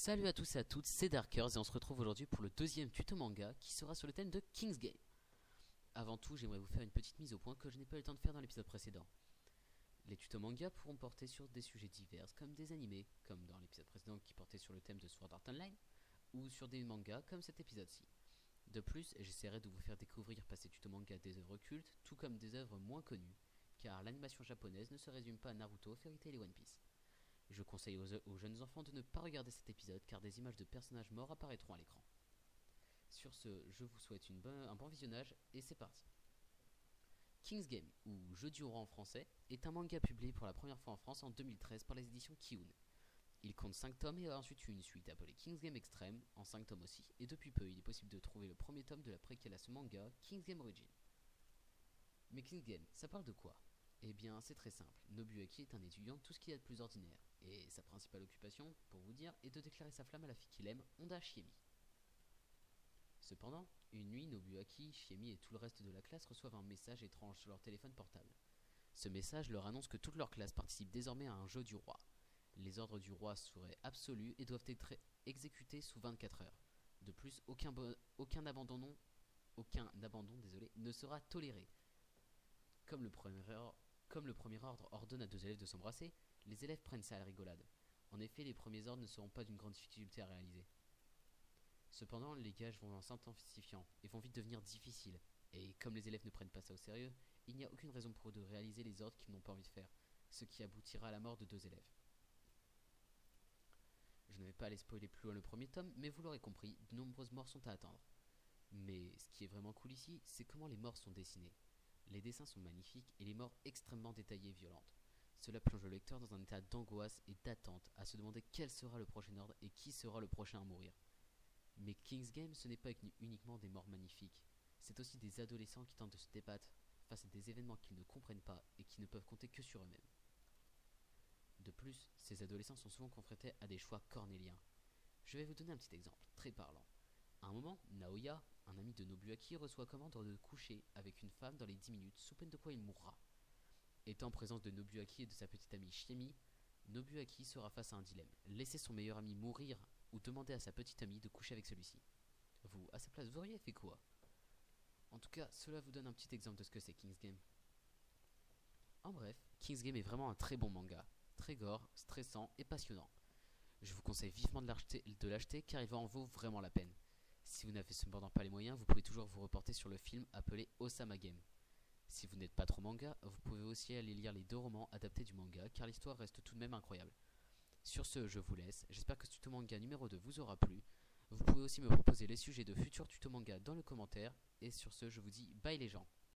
Salut à tous et à toutes, c'est Darkers et on se retrouve aujourd'hui pour le deuxième tuto manga qui sera sur le thème de King's Game. Avant tout, j'aimerais vous faire une petite mise au point que je n'ai pas eu le temps de faire dans l'épisode précédent. Les tutos manga pourront porter sur des sujets divers comme des animés, comme dans l'épisode précédent qui portait sur le thème de Sword Art Online, ou sur des mangas comme cet épisode-ci. De plus, j'essaierai de vous faire découvrir par ces tutos manga des œuvres cultes, tout comme des œuvres moins connues, car l'animation japonaise ne se résume pas à Naruto, Fairy Tail et One Piece. Je conseille aux jeunes enfants de ne pas regarder cet épisode car des images de personnages morts apparaîtront à l'écran. Sur ce, je vous souhaite un bon visionnage et c'est parti. King's Game, ou Jeu du roi en français, est un manga publié pour la première fois en France en 2013 par les éditions Kiun. Il compte 5 tomes et a ensuite eu une suite appelée King's Game Extreme, en 5 tomes aussi, et depuis peu il est possible de trouver le premier tome de la préquelle à ce manga, King's Game Origin. Mais King's Game, ça parle de quoi ? Eh bien, c'est très simple. Nobuaki est un étudiant de tout ce qu'il y a de plus ordinaire. Et sa principale occupation, pour vous dire, est de déclarer sa flamme à la fille qu'il aime, Honda Shiemi. Cependant, une nuit, Nobuaki, Shiemi et tout le reste de la classe reçoivent un message étrange sur leur téléphone portable. Ce message leur annonce que toute leur classe participe désormais à un jeu du roi. Les ordres du roi seraient absolus et doivent être exécutés sous 24 heures. De plus, aucun abandon ne sera toléré. Comme le premier ordre ordonne à deux élèves de s'embrasser, les élèves prennent ça à la rigolade. En effet, les premiers ordres ne seront pas d'une grande difficulté à réaliser. Cependant, les gages vont en s'intensifiant et vont vite devenir difficiles. Et comme les élèves ne prennent pas ça au sérieux, il n'y a aucune raison pour eux de réaliser les ordres qu'ils n'ont pas envie de faire, ce qui aboutira à la mort de deux élèves. Je ne vais pas aller spoiler plus loin le premier tome, mais vous l'aurez compris, de nombreuses morts sont à attendre. Mais ce qui est vraiment cool ici, c'est comment les morts sont dessinées. Les dessins sont magnifiques et les morts extrêmement détaillées et violentes. Cela plonge le lecteur dans un état d'angoisse et d'attente, à se demander quel sera le prochain ordre et qui sera le prochain à mourir. Mais King's Game, ce n'est pas uniquement des morts magnifiques, c'est aussi des adolescents qui tentent de se débattre face à des événements qu'ils ne comprennent pas et qui ne peuvent compter que sur eux-mêmes. De plus, ces adolescents sont souvent confrontés à des choix cornéliens. Je vais vous donner un petit exemple, très parlant. À un moment, Naoya, un ami de Nobuaki, reçoit commande de coucher avec une femme dans les 10 minutes, sous peine de quoi il mourra. Étant en présence de Nobuaki et de sa petite amie Shiemi, Nobuaki sera face à un dilemme. Laisser son meilleur ami mourir ou demander à sa petite amie de coucher avec celui-ci. Vous, à sa place, vous auriez fait quoi ? En tout cas, cela vous donne un petit exemple de ce que c'est King's Game. En bref, King's Game est vraiment un très bon manga. Très gore, stressant et passionnant. Je vous conseille vivement de l'acheter car il va en vaut vraiment la peine. Si vous n'avez cependant pas les moyens, vous pouvez toujours vous reporter sur le film appelé Osama Game. Si vous n'êtes pas trop manga, vous pouvez aussi aller lire les deux romans adaptés du manga car l'histoire reste tout de même incroyable. Sur ce, je vous laisse, j'espère que ce tuto manga numéro 2 vous aura plu. Vous pouvez aussi me proposer les sujets de futurs tutos manga dans le commentaire et sur ce, je vous dis bye les gens.